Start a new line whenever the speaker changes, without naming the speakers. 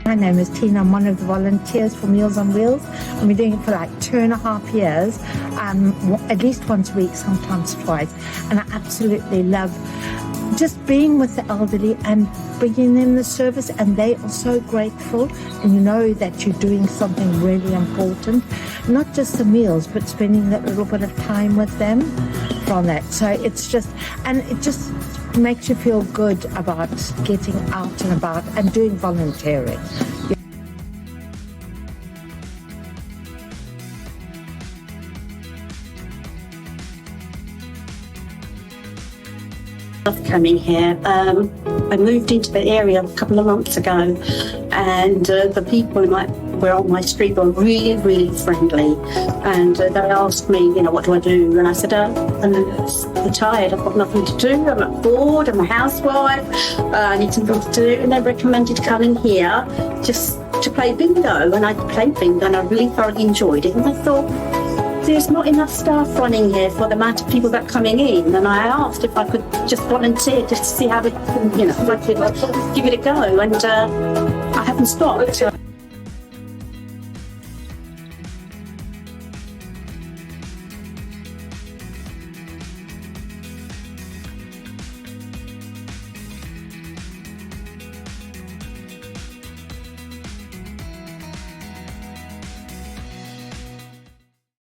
My name is Tina. I'm one of the volunteers for Meals on Wheels. I've been doing it for like 2.5 years, at least once a week, sometimes twice. And I absolutely love just being with the elderly and bringing them the service, and they are so grateful, and you know that you're doing something really important, not just the meals, but spending that little bit of time with them from that. So it's just, and it just makes you feel good about getting out and about and doing volunteering.
Coming here. I moved into the area a couple of months ago, and the people were on my street were really friendly, and they asked me, what do I do? And I said, I'm retired, I've got nothing to do, I'm bored, I'm a housewife, I need something to do. And they recommended coming here just to play bingo, and I played bingo and I really thoroughly enjoyed it. And I thought, there's not enough staff running here for the amount of people that are coming in, and I asked if I could just volunteer just to see how if I could give it a go, and I haven't stopped.